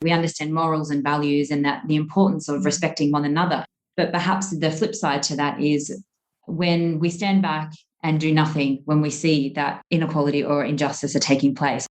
we understand morals and values and that the importance of respecting one another. But perhaps the flip side to that is when we stand back and do nothing when we see that inequality or injustice are taking place.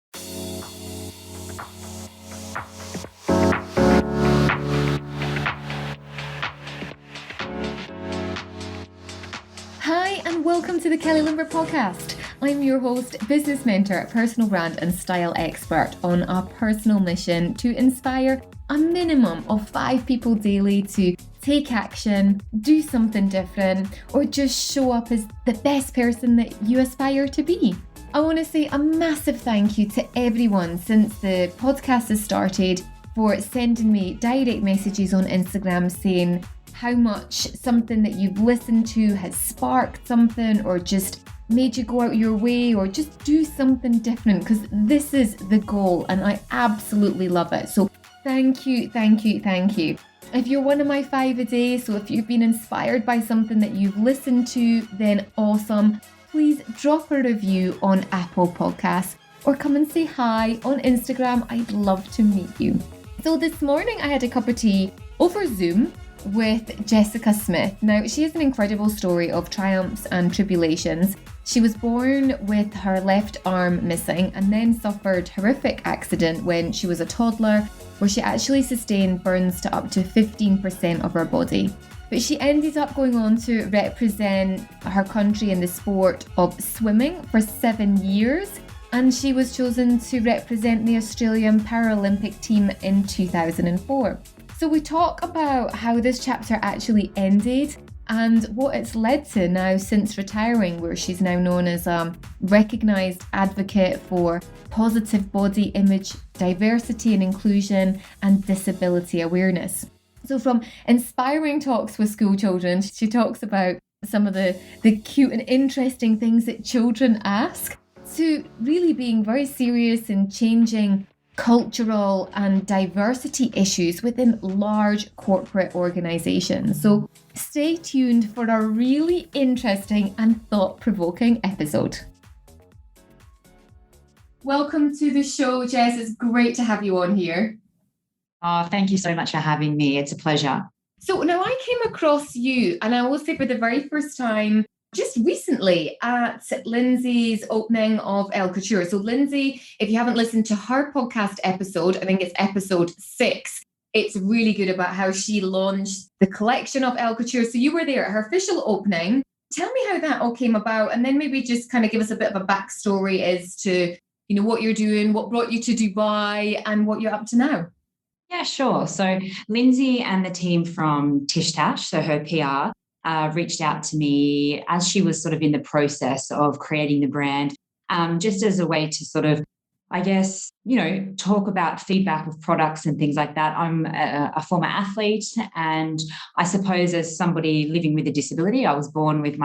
Hi, and welcome to the Kelly Limber podcast. I'm your host, business mentor, personal brand and style expert on a personal mission to inspire a minimum of 5 people daily to take action, do something different, or just show up as the best person that you aspire to be. I want to say a massive thank you to everyone since the podcast has started for sending me direct messages on Instagram saying how much something that you've listened to has sparked something or just made you go out your way or just do something different, because this is the goal and I absolutely love it. So thank you. If you're one of my 5 a day, so if you've been inspired by something that you've listened to, then awesome. Please drop a review on Apple Podcasts or come and say hi on Instagram. I'd love to meet you. So this morning I had a cup of tea over Zoom with Jessica Smith. Now, she has an incredible story of triumphs and tribulations. She was born with her left arm missing and then suffered a horrific accident when she was a toddler, where she actually sustained burns to up to 15% of her body. But she ended up going on to represent her country in the sport of swimming for 7 years, and she was chosen to represent the Australian Paralympic team in 2004. So we talk about how this chapter actually ended and what it's led to now since retiring, where she's now known as a recognised advocate for positive body image, diversity and inclusion, and disability awareness. So from inspiring talks with school children, she talks about some of the cute and interesting things that children ask, to really being very serious in changing cultural and diversity issues within large corporate organisations. So stay tuned for a really interesting and thought-provoking episode. Welcome to the show, Jess. It's great to have you on here. Oh, thank you so much for having me. It's a pleasure. So now I came across you, and I will say for the very first time, just recently at Lindsay's opening of Elle Couture. So Lindsay, if you haven't listened to her podcast episode, I think it's episode 6, it's really good about how she launched the collection of Elle Couture. So you were there at her official opening. Tell me how that all came about, and then maybe just kind of give us a bit of a backstory as to, you know, what you're doing, what brought you to Dubai, and what you're up to now. Yeah, sure. So Lindsay and the team from Tish Tash, so her PR, reached out to me as she was sort of in the process of creating the brand, just as a way to sort of, I guess, you know, talk about feedback of products and things like that. I'm a former athlete, and I suppose as somebody living with a disability, I was born with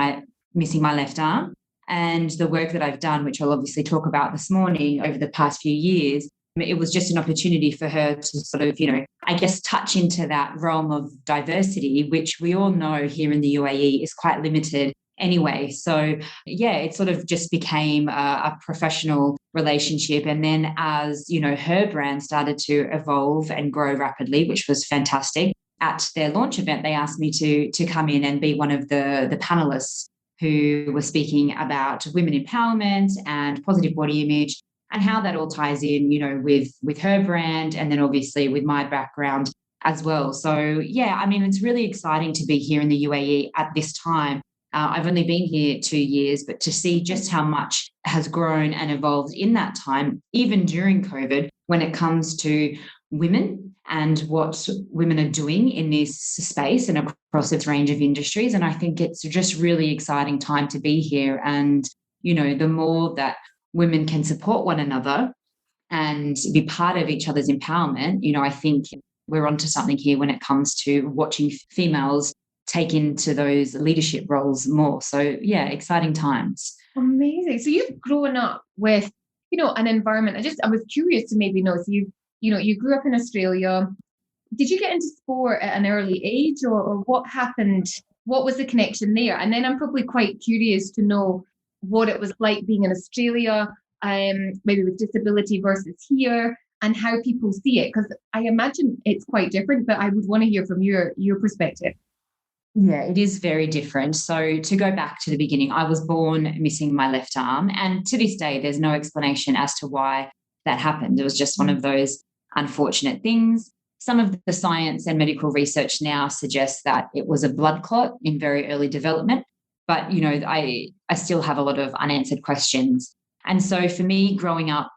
missing my left arm, and the work that I've done, which I'll obviously talk about this morning over the past few years, it was just an opportunity for her to sort of, you know, I guess touch into that realm of diversity, which we all know here in the UAE is quite limited anyway. So yeah, it sort of just became a professional relationship. And then as, you know, her brand started to evolve and grow rapidly, which was fantastic. At their launch event, they asked me to come in and be one of the panelists who were speaking about women empowerment and positive body image, and how that all ties in, you know, with her brand, and then obviously with my background as well. So yeah, I mean, it's really exciting to be here in the UAE at this time. I've only been here 2 years, but to see just how much has grown and evolved in that time, even during COVID, when it comes to women and what women are doing in this space and across its range of industries. And I think it's just really exciting time to be here. And, you know, the more that women can support one another and be part of each other's empowerment, you know, I think we're onto something here when it comes to watching females take into those leadership roles more. So yeah, exciting times. Amazing. So you've grown up with, you know, an environment. I was curious to maybe know, so you grew up in Australia. Did you get into sport at an early age, or what happened? What was the connection there? And then I'm probably quite curious to know what it was like being in Australia, maybe with disability versus here, and how people see it? Because I imagine it's quite different, but I would want to hear from your perspective. Yeah, it is very different. So to go back to the beginning, I was born missing my left arm. And to this day, there's no explanation as to why that happened. It was just one of those unfortunate things. Some of the science and medical research now suggests that it was a blood clot in very early development. But, I still have a lot of unanswered questions. And so for me, growing up,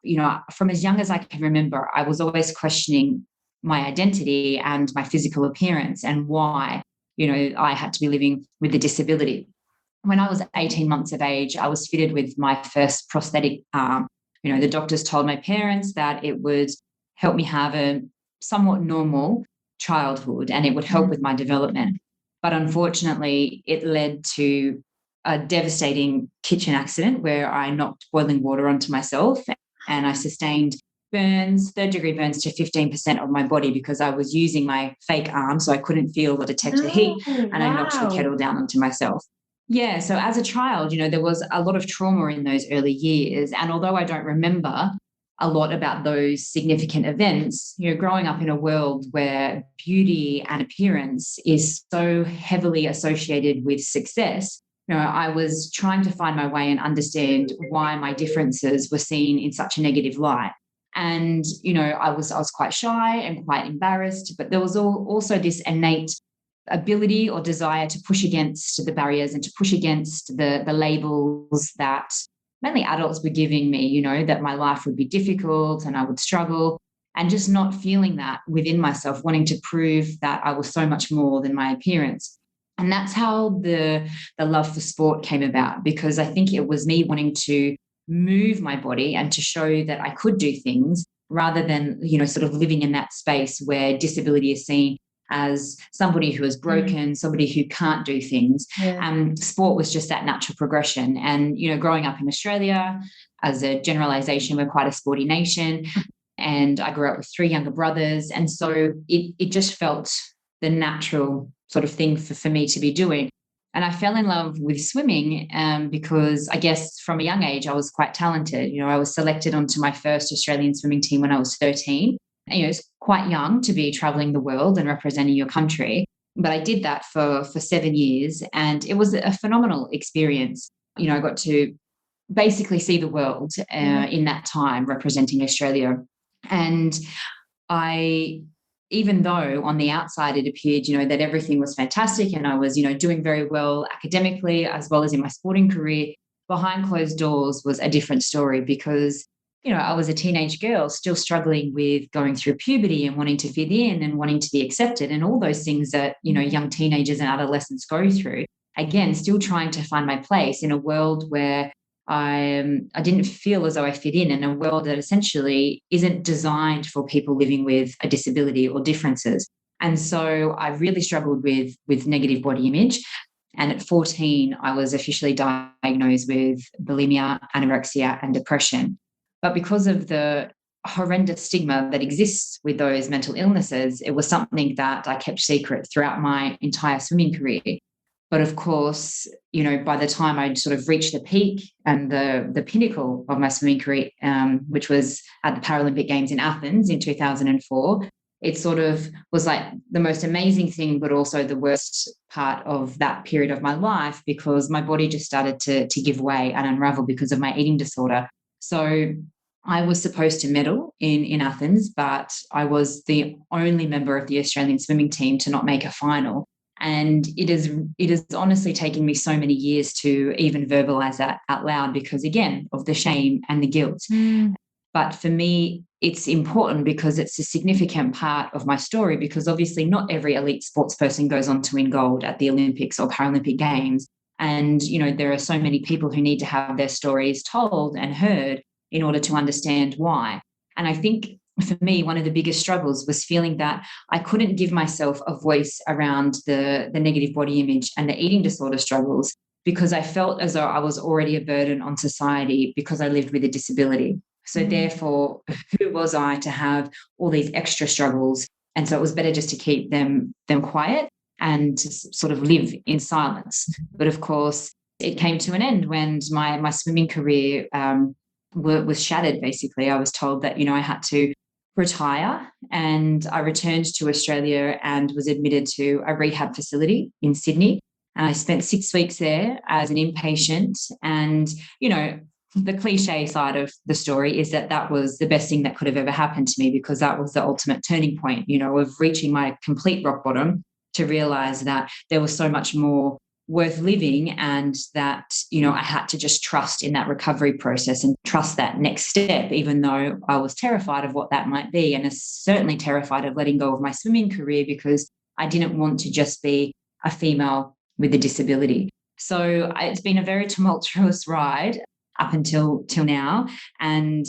from as young as I can remember, I was always questioning my identity and my physical appearance and why I had to be living with a disability. When I was 18 months of age, I was fitted with my first prosthetic arm. The doctors told my parents that it would help me have a somewhat normal childhood and it would help with my development. But unfortunately, it led to a devastating kitchen accident where I knocked boiling water onto myself and I sustained burns, third-degree burns to 15% of my body because I was using my fake arm so I couldn't feel or detect the heat, and I knocked the kettle down onto myself. Yeah, so as a child, there was a lot of trauma in those early years, and although I don't remember a lot about those significant events, growing up in a world where beauty and appearance is so heavily associated with success, I was trying to find my way and understand why my differences were seen in such a negative light. And, I was quite shy and quite embarrassed, but there was also this innate ability or desire to push against the barriers and to push against the labels that mainly adults were giving me, that my life would be difficult and I would struggle, and just not feeling that within myself, wanting to prove that I was so much more than my appearance. And that's how the love for sport came about, because I think it was me wanting to move my body and to show that I could do things rather than, sort of living in that space where disability is seen as somebody who is broken, somebody who can't do things. Yeah. Sport was just that natural progression. And, growing up in Australia, as a generalization, we're quite a sporty nation. And I grew up with 3 younger brothers. And so it just felt the natural sort of thing for me to be doing. And I fell in love with swimming because I guess from a young age, I was quite talented. I was selected onto my first Australian swimming team when I was 13. And, it's quite young to be traveling the world and representing your country. But I did that for 7 years and it was a phenomenal experience. I got to basically see the world in that time representing Australia. And even though on the outside it appeared, that everything was fantastic and I was, doing very well academically as well as in my sporting career, behind closed doors was a different story because, I was a teenage girl still struggling with going through puberty and wanting to fit in and wanting to be accepted and all those things that, young teenagers and adolescents go through. Again, still trying to find my place in a world where I didn't feel as though I fit in a world that essentially isn't designed for people living with a disability or differences. And so I really struggled with negative body image. And at 14, I was officially diagnosed with bulimia, anorexia, and depression. But because of the horrendous stigma that exists with those mental illnesses, it was something that I kept secret throughout my entire swimming career. But of course, by the time I'd sort of reached the peak and the pinnacle of my swimming career, which was at the Paralympic Games in Athens in 2004, it sort of was like the most amazing thing, but also the worst part of that period of my life because my body just started to give way and unravel because of my eating disorder. So I was supposed to medal in Athens, but I was the only member of the Australian swimming team to not make a final. And it is honestly taken me so many years to even verbalize that out loud because, again, of the shame and the guilt. But for me, it's important because it's a significant part of my story because obviously not every elite sports person goes on to win gold at the Olympics or Paralympic Games. And, there are so many people who need to have their stories told and heard in order to understand why. And I think for me, one of the biggest struggles was feeling that I couldn't give myself a voice around the negative body image and the eating disorder struggles because I felt as though I was already a burden on society because I lived with a disability. So therefore, who was I to have all these extra struggles? And so it was better just to keep them quiet and to sort of live in silence. But of course, it came to an end when my swimming career was shattered, basically. I was told that, I had to retire, and I returned to Australia and was admitted to a rehab facility in Sydney. And I spent 6 weeks there as an inpatient. And, you know, the cliche side of the story is that that was the best thing that could have ever happened to me, because that was the ultimate turning point, you know, of reaching my complete rock bottom, to realize that there was so much more worth living, and that, you know, I had to just trust in that recovery process and trust that next step, even though I was terrified of what that might be. And certainly terrified of letting go of my swimming career, because I didn't want to just be a female with a disability. So it's been a very tumultuous ride up until till now. And,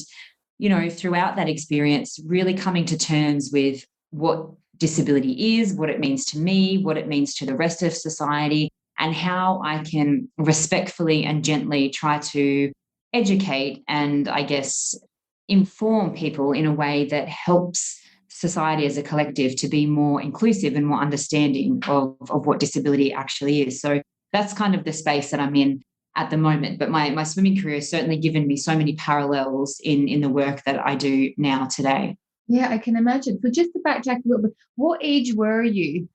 you know, throughout that experience, really coming to terms with what disability is, what it means to me, what it means to the rest of society, and how I can respectfully and gently try to educate and, I guess, inform people in a way that helps society as a collective to be more inclusive and more understanding of what disability actually is. So that's kind of the space that I'm in at the moment. But my swimming career has certainly given me so many parallels in the work that I do now today. Yeah, I can imagine. So just to backtrack a little bit, what age were you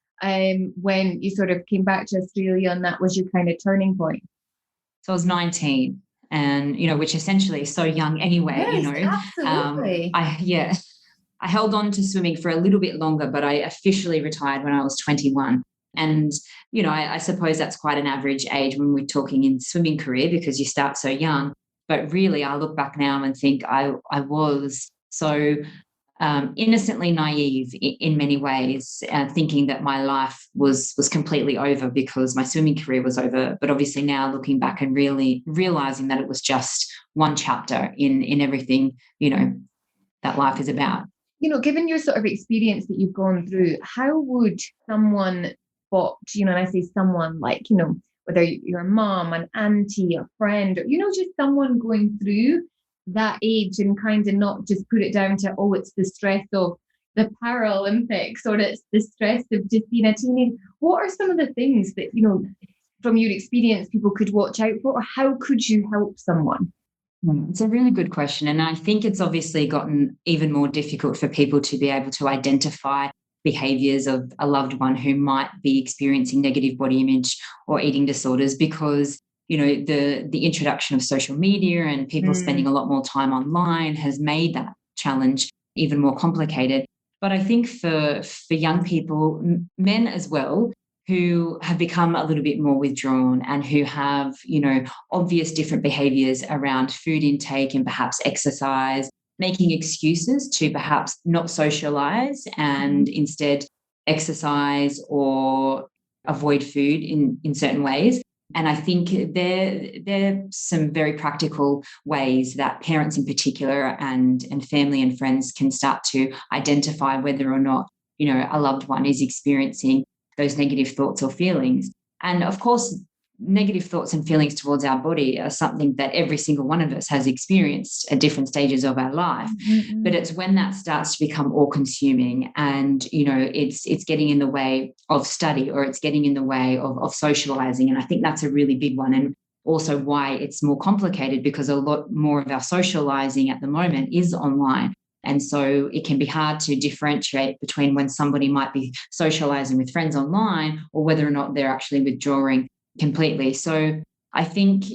when you sort of came back to Australia and that was your kind of turning point? So I was 19, and, you know, which essentially is so young anyway, you Yes, know. absolutely. I held on to swimming for a little bit longer, but I officially retired when I was 21. And, you know, I suppose that's quite an average age when we're talking in swimming career, because you start so young. But really, I look back now and think I was so innocently naive in many ways, thinking that my life was completely over because my swimming career was over. But obviously now looking back and really realizing that it was just one chapter in everything, you know, that life is about. You know, given your sort of experience that you've gone through, how would someone spot, you know, and I say someone like, you know, whether you're a mom, an auntie, a friend, or, you know, just someone going through that age and kind of not just put it down to, oh, it's the stress of the Paralympics or it's the stress of just being a teenager. What are some of the things that, you know, from your experience, people could watch out for, or how could you help someone? It's a really good question. And I think it's obviously gotten even more difficult for people to be able to identify behaviors of a loved one who might be experiencing negative body image or eating disorders, because, you know, the introduction of social media and people spending a lot more time online has made that challenge even more complicated. But I think for young people, men as well, who have become a little bit more withdrawn and who have, you know, obvious different behaviors around food intake and perhaps exercise, making excuses to perhaps not socialize and instead exercise or avoid food in certain ways. And I think there are some very practical ways that parents in particular and family and friends can start to identify whether or not, you know, a loved one is experiencing those negative thoughts or feelings. And of course, negative thoughts and feelings towards our body are something that every single one of us has experienced at different stages of our life. Mm-hmm. But it's when that starts to become all consuming, and, you know, it's getting in the way of study, or it's getting in the way of socializing. And I think that's a really big one. And also why it's more complicated, because a lot more of our socializing at the moment is online. And so it can be hard to differentiate between when somebody might be socializing with friends online or whether or not they're actually withdrawing completely. So I think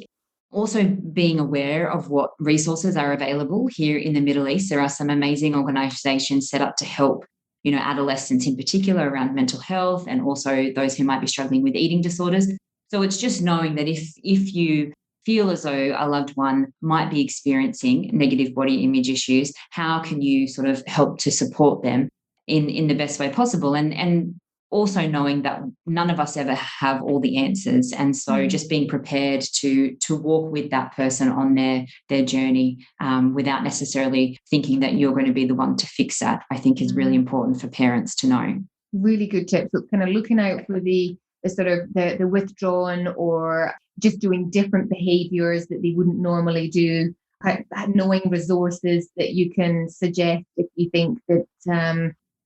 also being aware of what resources are available here in the Middle East. There are some amazing organizations set up to help, you know, adolescents in particular around mental health, and also those who might be struggling with eating disorders. So it's just knowing that if you feel as though a loved one might be experiencing negative body image issues, how can you sort of help to support them in the best way possible? And also knowing that none of us ever have all the answers. And so just being prepared to walk with that person on their journey, without necessarily thinking that you're going to be the one to fix that, I think is really important for parents to know. Really good tips. So kind of looking out for the sort of the withdrawn, or just doing different behaviors that they wouldn't normally do, knowing resources that you can suggest if you think that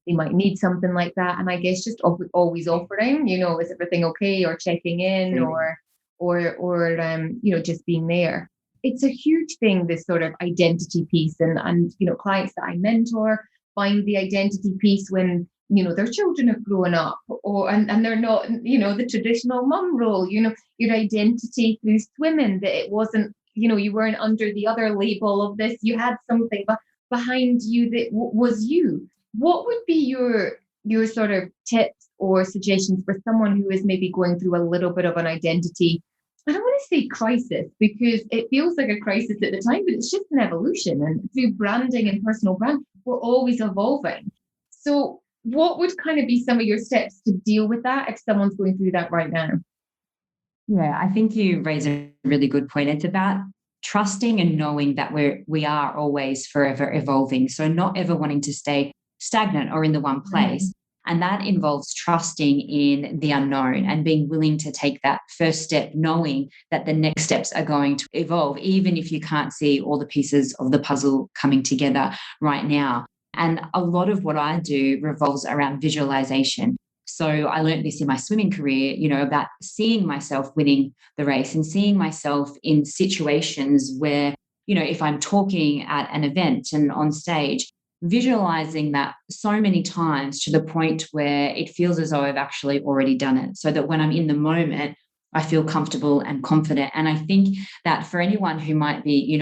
they might need something like that. And I guess just always offering, you know, is everything okay, or checking in, or you know, just being there. It's a huge thing, this sort of identity piece, and you know, clients that I mentor, find the identity piece when, their children have grown up, and they're not, the traditional mum role, your identity through swimming, that it wasn't, you weren't under the other label of this, you had something behind you that was you. What would be your sort of tips or suggestions for someone who is maybe going through a little bit of an identity, I don't want to say crisis, because it feels like a crisis at the time, but it's just an evolution. And through branding and personal brand, we're always evolving. So what would kind of be some of your steps to deal with that if someone's going through that right now? Yeah, I think you raise a really good point. It's about trusting and knowing that we are always forever evolving. So not ever wanting to stay stagnant or in the one place. And that involves trusting in the unknown and being willing to take that first step, knowing that the next steps are going to evolve, even if you can't see all the pieces of the puzzle coming together right now. And a lot of what I do revolves around visualization. So I learned this in my swimming career, about seeing myself winning the race and seeing myself in situations where, if I'm talking at an event and on stage, visualizing that so many times to the point where it feels as though I've actually already done it, so that when I'm in the moment, I feel comfortable and confident. And I think that for anyone who might be,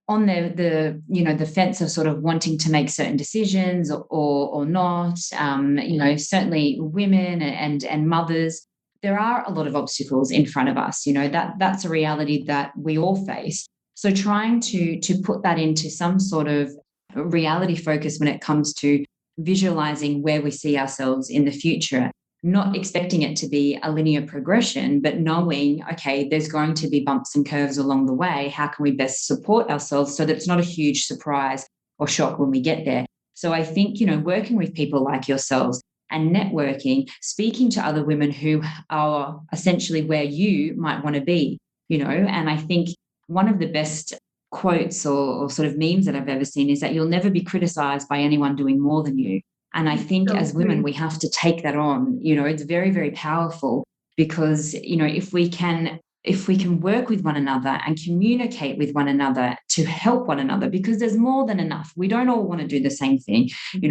on the fence of sort of wanting to make certain decisions or not, certainly women and mothers, there are a lot of obstacles in front of us. That's a reality that we all face. So trying to put that into some sort of reality focus when it comes to visualizing where we see ourselves in the future, not expecting it to be a linear progression, but knowing, okay, there's going to be bumps and curves along the way. How can we best support ourselves so that it's not a huge surprise or shock when we get there? So I think, working with people like yourselves and networking, speaking to other women who are essentially where you might want to be, and I think one of the best quotes or sort of memes that I've ever seen is that you'll never be criticized by anyone doing more than you. And I think as women, we have to take that on. It's very, very powerful because, if we can work with one another and communicate with one another to help one another, because there's more than enough. We don't all want to do the same thing,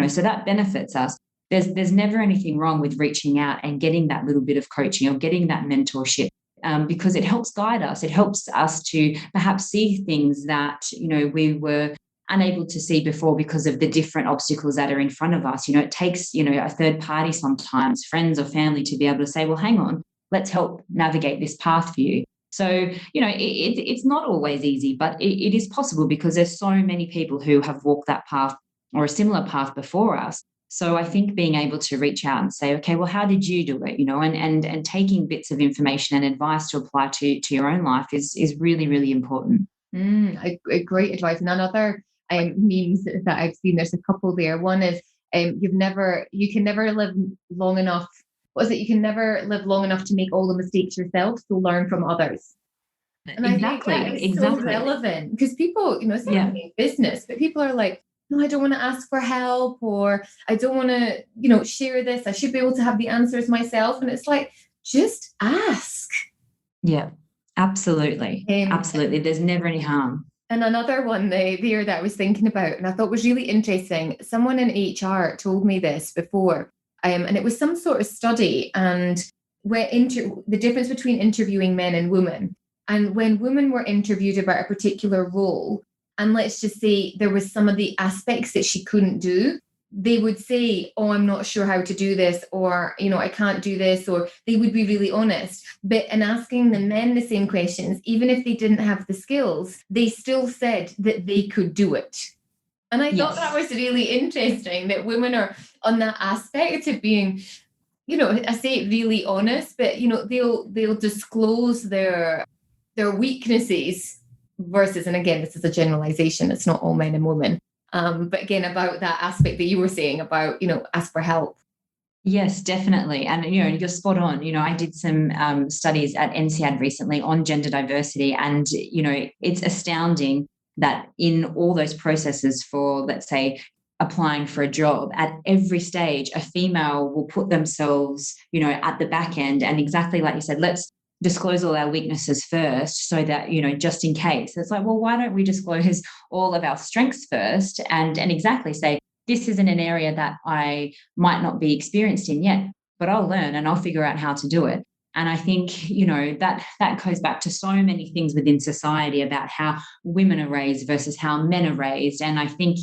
so that benefits us. There's never anything wrong with reaching out and getting that little bit of coaching or getting that mentorship. Because it helps guide us. It helps us to perhaps see things that, we were unable to see before because of the different obstacles that are in front of us. It takes, a third party sometimes, friends or family, to be able to say, well, hang on, let's help navigate this path for you. So, it's not always easy, but it is possible because there's so many people who have walked that path or a similar path before us. So I think being able to reach out and say, okay, well, how did you do it? And taking bits of information and advice to apply to your own life is really, really important. A great advice. And another memes that I've seen, there's a couple there. One is you can never live long enough. What is it? You can never live long enough to make all the mistakes yourself, so learn from others. And exactly. I think that is so relevant because people, it's not only business, but people are like, no, I don't want to ask for help, or I don't want to, share this. I should be able to have the answers myself. And it's like, just ask. Yeah, absolutely. Absolutely. There's never any harm. And another one there that I was thinking about, and I thought was really interesting. Someone in HR told me this before, and it was some sort of study, and where the difference between interviewing men and women. And when women were interviewed about a particular role, and let's just say there was some of the aspects that she couldn't do, they would say, oh, I'm not sure how to do this, or, I can't do this, or they would be really honest. But in asking the men the same questions, even if they didn't have the skills, they still said that they could do it. And I thought that was really interesting, that women are on that aspect of being, I say it really honest, but, they'll disclose their weaknesses versus, and again, this is a generalization, it's not all men and women. But again, about that aspect that you were saying about, ask for help. Yes, definitely. And, you're spot on. I did some studies at NCAD recently on gender diversity. And, it's astounding that in all those processes for, let's say, applying for a job, at every stage, a female will put themselves, at the back end. And exactly like you said, let's disclose all our weaknesses first so that, just in case. It's like, well, why don't we disclose all of our strengths first and exactly say, this isn't an area that I might not be experienced in yet, but I'll learn and I'll figure out how to do it. And I think, that goes back to so many things within society about how women are raised versus how men are raised. And I think,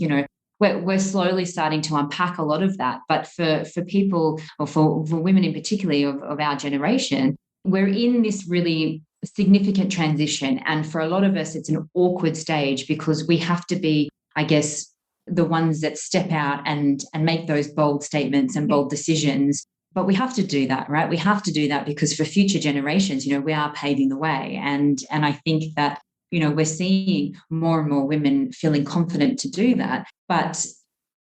we're slowly starting to unpack a lot of that. But for people, or for women in particular of our generation, we're in this really significant transition. And for a lot of us, it's an awkward stage because we have to be, I guess, the ones that step out and make those bold statements and bold decisions. But we have to do that, right? We have to do that because for future generations, we are paving the way. And I think that, we're seeing more and more women feeling confident to do that. But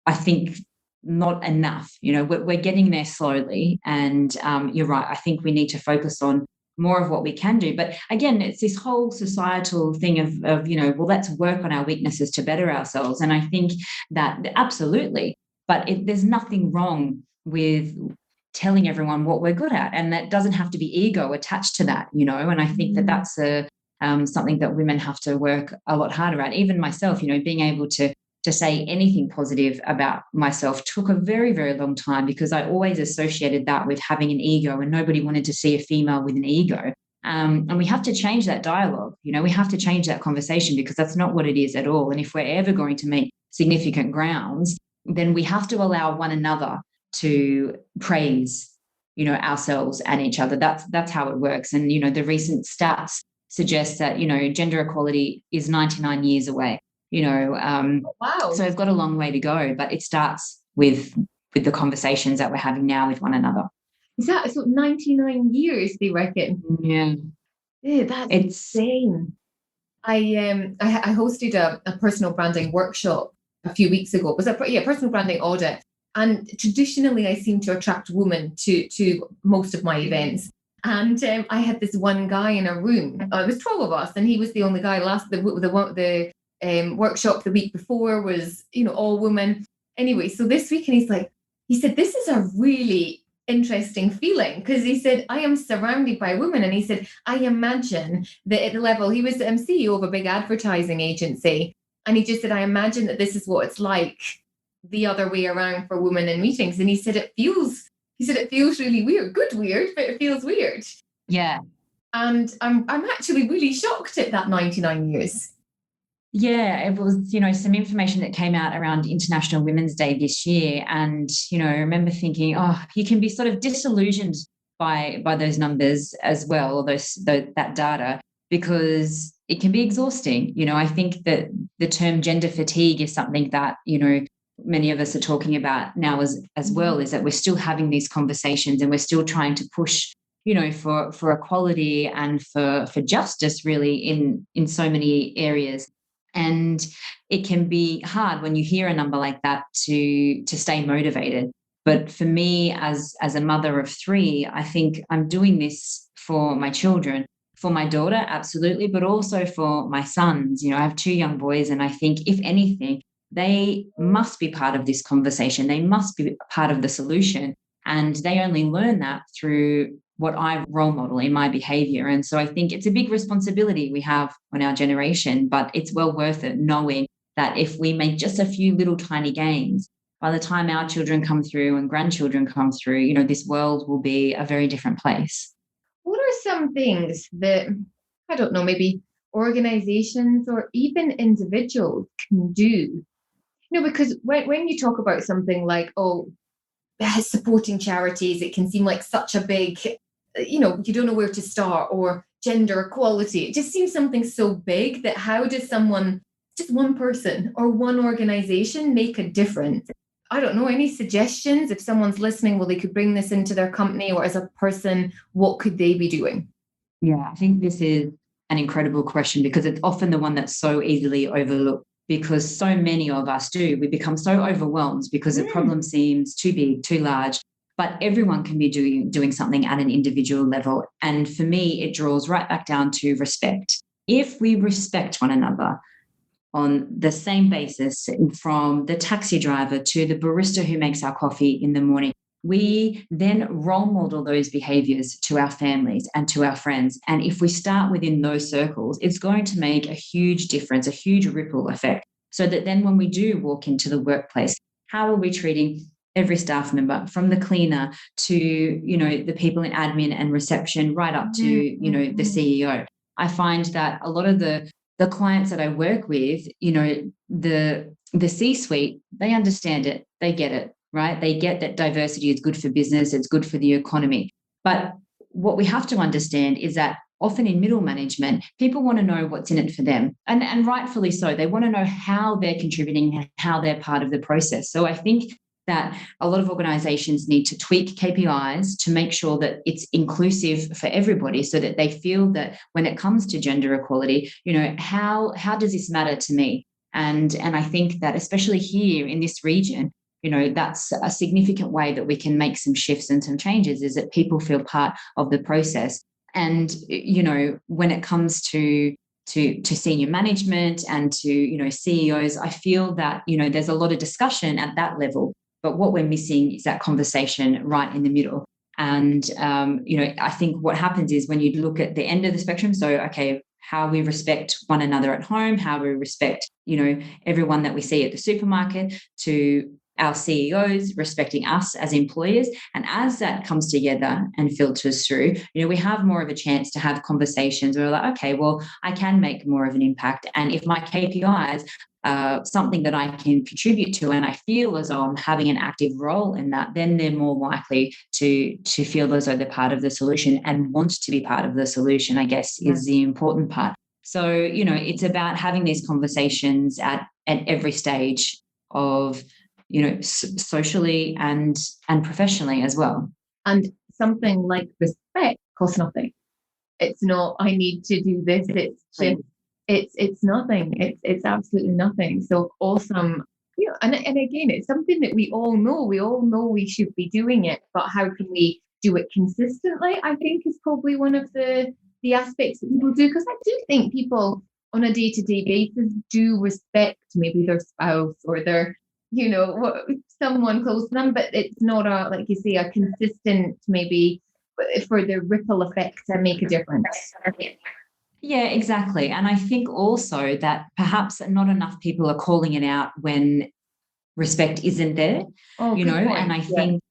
I think not enough. We're getting there slowly. And you're right. I think we need to focus on more of what we can do. But again, it's this whole societal thing of well, let's work on our weaknesses to better ourselves. And I think that absolutely, but there's nothing wrong with telling everyone what we're good at. And that doesn't have to be ego attached to that, and I think that that's something that women have to work a lot harder at. Even myself, being able to say anything positive about myself took a very, very long time because I always associated that with having an ego, and nobody wanted to see a female with an ego. And we have to change that dialogue. We have to change that conversation because that's not what it is at all. And if we're ever going to make significant grounds, then we have to allow one another to praise, ourselves and each other. That's how it works. And, the recent stats suggest that, gender equality is 99 years away. Wow. So we've got a long way to go, but it starts with the conversations that we're having now with one another. Is that so? 99 years, they reckon? Yeah. Yeah, that's insane. I hosted a personal branding workshop a few weeks ago. It was a personal branding audit. And traditionally, I seem to attract women to most of my events. And I had this one guy in a room. It was 12 of us, and he was the only guy. The workshop the week before was, all women. Anyway, so this week, and he said, this is a really interesting feeling, because he said, I am surrounded by women. And he said, I imagine that at the level, he was CEO of a big advertising agency. And he just said, I imagine that this is what it's like the other way around for women in meetings. And he said, it feels really weird, good weird, but it feels weird. Yeah. And I'm actually really shocked at that 99 years. Yeah, it was, some information that came out around International Women's Day this year. And, I remember thinking, you can be sort of disillusioned by those numbers as well, or that data, because it can be exhausting. I think that the term gender fatigue is something that, many of us are talking about now as well, is that we're still having these conversations and we're still trying to push, for equality and for justice really in so many areas. And it can be hard when you hear a number like that to stay motivated. But for me, as a mother of 3, I think I'm doing this for my children, for my daughter, absolutely, but also for my sons. I have 2 young boys, and I think if anything, they must be part of this conversation. They must be part of the solution. And they only learn that through what I role model in my behavior. And so I think it's a big responsibility we have on our generation, but it's well worth it, knowing that if we make just a few little tiny gains, by the time our children come through and grandchildren come through, this world will be a very different place. What are some things that, I don't know, maybe organizations or even individuals can do? Because when you talk about something like, supporting charities, it can seem like such a big, you don't know where to start, or gender equality. It just seems something so big that how does someone, just one person or one organization, make a difference? I don't know, any suggestions? If someone's listening, well, they could bring this into their company, or as a person, what could they be doing? Yeah, I think this is an incredible question, because it's often the one that's so easily overlooked, because so many of us we become so overwhelmed because the problem seems too big, too large. But everyone can be doing something at an individual level. And for me, it draws right back down to respect. If we respect one another on the same basis, from the taxi driver to the barista who makes our coffee in the morning, we then role model those behaviors to our families and to our friends. And if we start within those circles, it's going to make a huge difference, a huge ripple effect, so that then when we do walk into the workplace, how are we treating every staff member, from the cleaner to, the people in admin and reception, right up to, the CEO. I find that a lot of the clients that I work with, the C-suite, they understand it, they get it, right? They get that diversity is good for business, it's good for the economy. But what we have to understand is that often in middle management, people want to know what's in it for them. And rightfully so. They want to know how they're contributing and how they're part of the process. So I think that a lot of organizations need to tweak KPIs to make sure that it's inclusive for everybody, so that they feel that when it comes to gender equality, how does this matter to me? And I think that especially here in this region, that's a significant way that we can make some shifts and some changes, is that people feel part of the process. And, when it comes to senior management and to, CEOs, I feel that, there's a lot of discussion at that level. But what we're missing is that conversation right in the middle. And, I think what happens is when you look at the end of the spectrum, so, okay, how we respect one another at home, how we respect, everyone that we see at the supermarket, to our CEOs respecting us as employers. And as that comes together and filters through, we have more of a chance to have conversations where we're like, okay, well, I can make more of an impact. And if my KPIs something that I can contribute to, and I feel as though I'm having an active role in that, then they're more likely to feel as though they're part of the solution and want to be part of the solution, I guess, is the important part. So, it's about having these conversations at every stage of, socially and professionally as well. And something like respect costs nothing. It's not, I need to do this. It's just, it's nothing. It's absolutely nothing. So awesome. And again, it's something that we all know. We all know we should be doing it, but how can we do it consistently? I think is probably one of the aspects that people do, because I do think people on a day-to-day basis do respect maybe their spouse or their, someone close to them, but it's not like you say, a consistent, maybe for the ripple effect to make a difference. Yeah, exactly. And I think also that perhaps not enough people are calling it out when respect isn't there, and I think,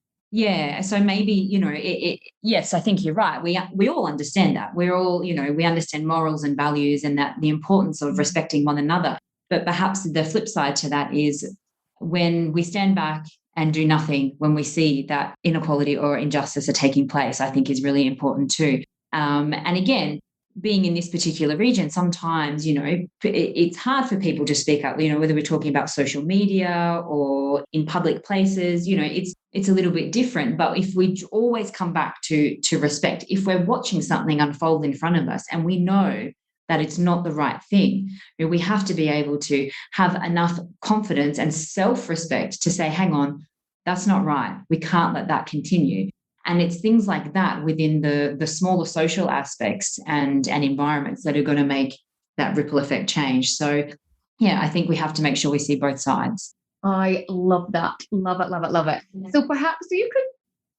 so maybe, yes, I think you're right. We all understand that. We're all, we understand morals and values and that the importance of respecting one another. But perhaps the flip side to that is when we stand back and do nothing, when we see that inequality or injustice are taking place, I think is really important too. And again, being in this particular region, sometimes, it's hard for people to speak up, whether we're talking about social media or in public places, it's a little bit different. But if we always come back to respect, if we're watching something unfold in front of us and we know that it's not the right thing, we have to be able to have enough confidence and self-respect to say, hang on, that's not right. We can't let that continue. And it's things like that within the smaller social aspects and environments that are going to make that ripple effect change. So, I think we have to make sure we see both sides. I love that. Love it, love it, love it. So perhaps you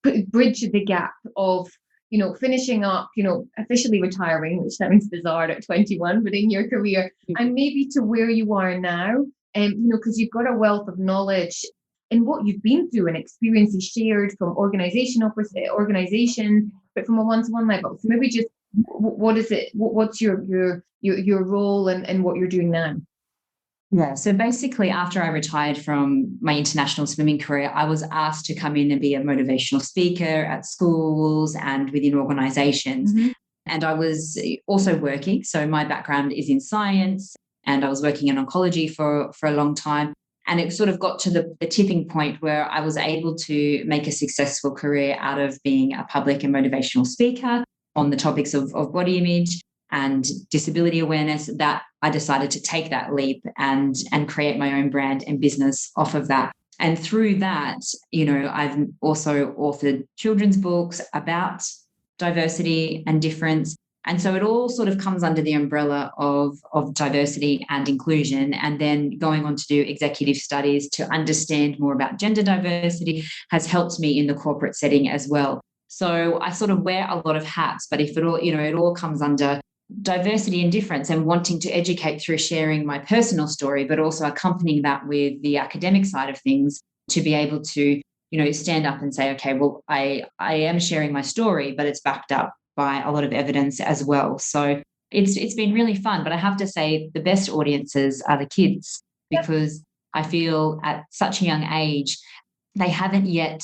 could bridge the gap of, finishing up, officially retiring, which sounds bizarre at 21, but in your career, and maybe to where you are now, because you've got a wealth of knowledge in what you've been through and experiences shared from organization, but from a one-to-one level. So maybe just what is it? What's your role and what you're doing now? Yeah, so basically after I retired from my international swimming career, I was asked to come in and be a motivational speaker at schools and within organizations. Mm-hmm. And I was also working. So my background is in science and I was working in oncology for a long time. And it sort of got to the tipping point where I was able to make a successful career out of being a public and motivational speaker on the topics of body image and disability awareness, that I decided to take that leap and create my own brand and business off of that. And through that, I've also authored children's books about diversity and difference. And so it all sort of comes under the umbrella of diversity and inclusion. And then going on to do executive studies to understand more about gender diversity has helped me in the corporate setting as well. So I sort of wear a lot of hats, but if it all, it all comes under diversity and difference and wanting to educate through sharing my personal story, but also accompanying that with the academic side of things. to be able to, stand up and say, okay, well, I am sharing my story, but it's backed up by a lot of evidence as well. So it's been really fun. But I have to say the best audiences are the kids, because I feel at such a young age, they haven't yet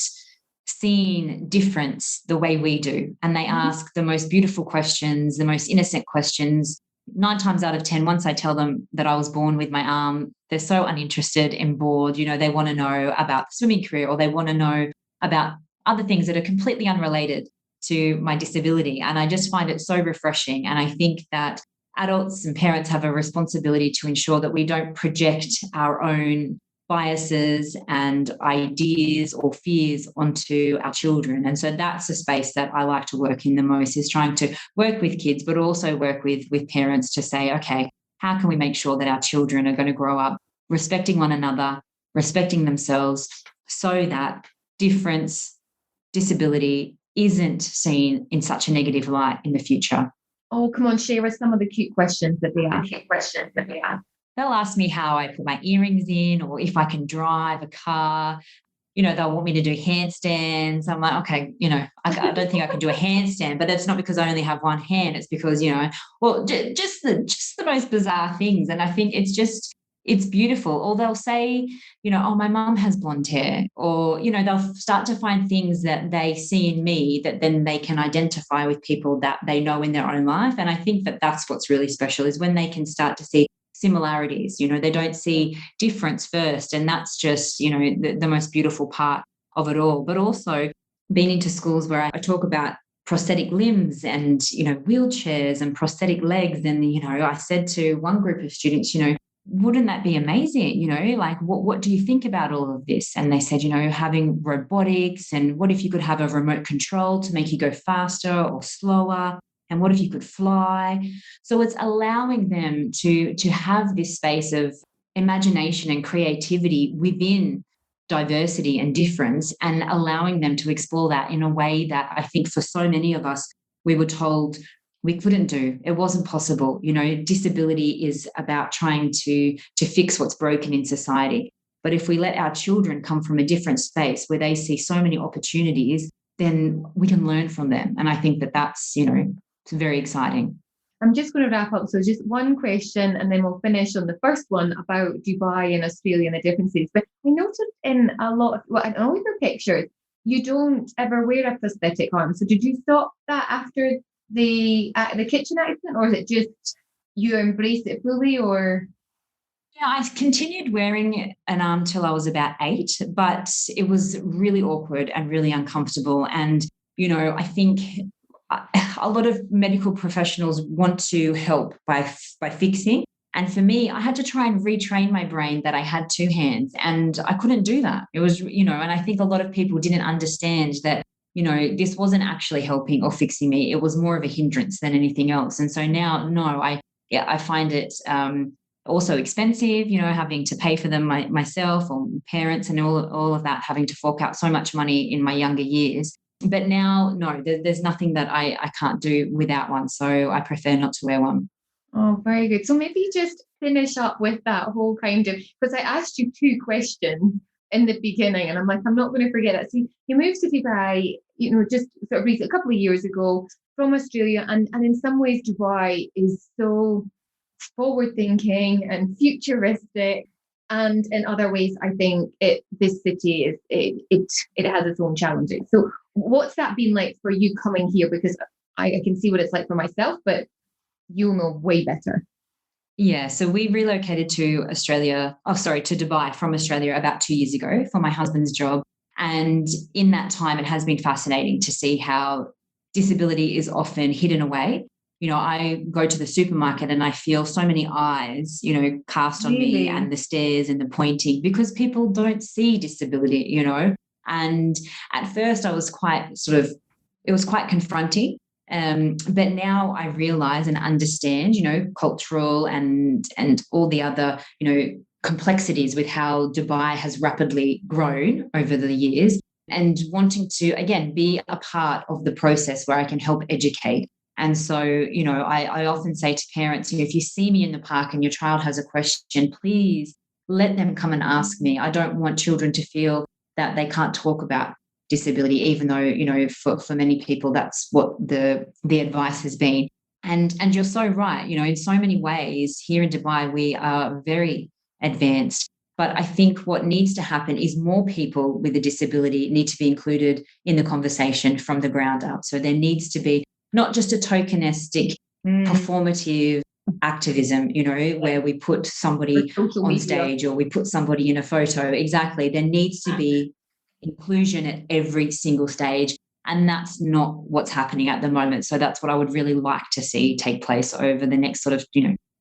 seen difference the way we do. And they ask the most beautiful questions, the most innocent questions. 9 times out of 10, once I tell them that I was born with my arm, they're so uninterested and bored. They want to know about the swimming career, or they want to know about other things that are completely unrelated to my disability. And I just find it so refreshing. And I think that adults and parents have a responsibility to ensure that we don't project our own biases and ideas or fears onto our children. And so that's the space that I like to work in the most, is trying to work with kids, but also work with parents to say, okay, how can we make sure that our children are going to grow up respecting one another, respecting themselves, so that difference, disability isn't seen in such a negative light in the future. Oh, come on, share us some of the cute questions that they ask. They'll ask me how I put my earrings in, or if I can drive a car. They'll want me to do handstands. I'm like, okay, I don't think I can do a handstand, but that's not because I only have one hand. It's because, just the most bizarre things. And I think it's beautiful. Or they'll say, oh, my mum has blonde hair, or, they'll start to find things that they see in me that then they can identify with people that they know in their own life. And I think that that's what's really special, is when they can start to see similarities. They don't see difference first. And that's just, the most beautiful part of it all. But also being into schools where I talk about prosthetic limbs and, wheelchairs and prosthetic legs. And, I said to one group of students, wouldn't that be amazing? Like, what do you think about all of this? And they said, having robotics, and what if you could have a remote control to make you go faster or slower? And what if you could fly? So it's allowing them to have this space of imagination and creativity within diversity and difference, and allowing them to explore that in a way that I think for so many of us, we were told we couldn't do. It wasn't possible. Disability is about trying to fix what's broken in society. But if we let our children come from a different space where they see so many opportunities, then we can learn from them. And I think that that's, it's very exciting. I'm just going to wrap up. So just one question, and then we'll finish on the first one about Dubai and Australia and the differences. But I noticed in a lot of, in all of your pictures, you don't ever wear a prosthetic arm. So did you stop that after the kitchen accident, or is it just you embrace it fully? Or I continued wearing an arm till I was about 8, but it was really awkward and really uncomfortable. And I think a lot of medical professionals want to help by fixing. And for me, I had to try and retrain my brain that I had 2 hands, and I couldn't do that. It was, and I think a lot of people didn't understand that, this wasn't actually helping or fixing me. It was more of a hindrance than anything else. And so now, I find it also expensive, having to pay for them myself, or parents, and all of that, having to fork out so much money in my younger years. But now, no, there's nothing that I can't do without one. So I prefer not to wear one. Oh, very good. So maybe just finish up with that whole kind of, because I asked you 2 questions in the beginning, and I'm like, I'm not going to forget it. So you moved to Dubai, just sort of recently, a couple of years ago from Australia. And in some ways, Dubai is so forward thinking and futuristic. And in other ways, I think this city it has its own challenges. So what's that been like for you coming here? Because I can see what it's like for myself, but you'll know way better. Yeah, so we relocated to Dubai from Australia about 2 years ago for my husband's job. And in that time, it has been fascinating to see how disability is often hidden away. I go to the supermarket and I feel so many eyes, cast on me, and the stares and the pointing, because people don't see disability, And at first I was it was quite confronting. But now I realize and understand, cultural and all the other, complexities with how Dubai has rapidly grown over the years, and wanting to, again, be a part of the process where I can help educate. And so, I often say to parents, if you see me in the park and your child has a question, please let them come and ask me. I don't want children to feel that they can't talk about disability, even though, for many people, that's what the advice has been. And you're so right. In so many ways here in Dubai, we are very advanced. But I think what needs to happen is more people with a disability need to be included in the conversation from the ground up. So there needs to be not just a tokenistic, performative activism, where we put somebody on stage or we put somebody in a photo. Exactly. There needs to be inclusion at every single stage. And that's not what's happening at the moment. So that's what I would really like to see take place over the next sort of,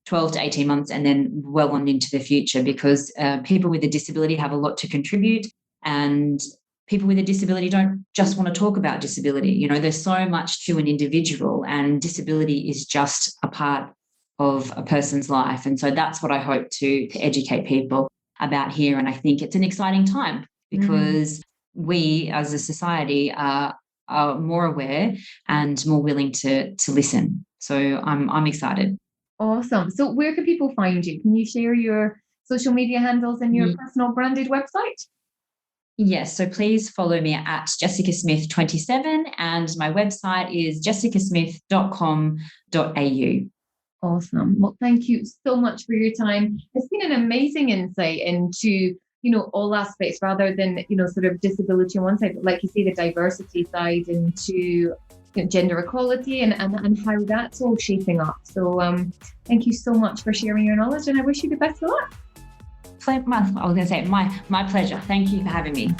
12 to 18 months and then well on into the future, because people with a disability have a lot to contribute, and people with a disability don't just want to talk about disability. There's so much to an individual, and disability is just a part of a person's life. And so that's what I hope to educate people about here. And I think it's an exciting time because we as a society are more aware and more willing to listen. So I'm excited. Awesome. So where can people find you? Can you share your social media handles and your personal branded website? Yes. So please follow me at Jessica Smith 27, and my website is jessicasmith.com.au. Awesome. Well, thank you so much for your time. It's been an amazing insight into, all aspects rather than, sort of disability on one side, but like you say, the diversity side into gender equality and how that's all shaping up. So thank you so much for sharing your knowledge, and I wish you the best of luck. I was going to say, my pleasure. Thank you for having me.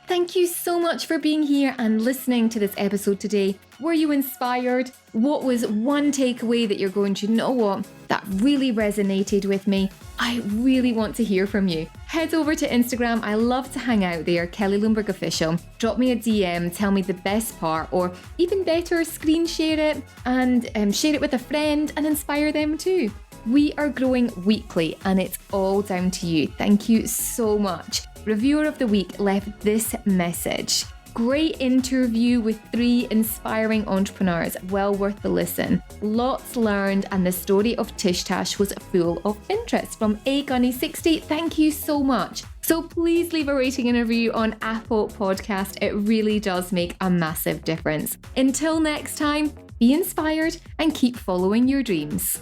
Thank you so much for being here and listening to this episode today. Were you inspired? What was one takeaway that you're going to know what? That really resonated with me. I really want to hear from you. Head over to Instagram. I love to hang out there, Kelly Lundberg Official. Drop me a DM, tell me the best part, or even better, screen share it and share it with a friend and inspire them too. We are growing weekly and it's all down to you. Thank you so much. Reviewer of the week left this message. Great interview with 3 inspiring entrepreneurs, well worth the listen. Lots learned, and the story of Tish Tash was full of interest. From AGunny60, thank you so much. So please leave a rating and review on Apple Podcast. It really does make a massive difference. Until next time, be inspired and keep following your dreams.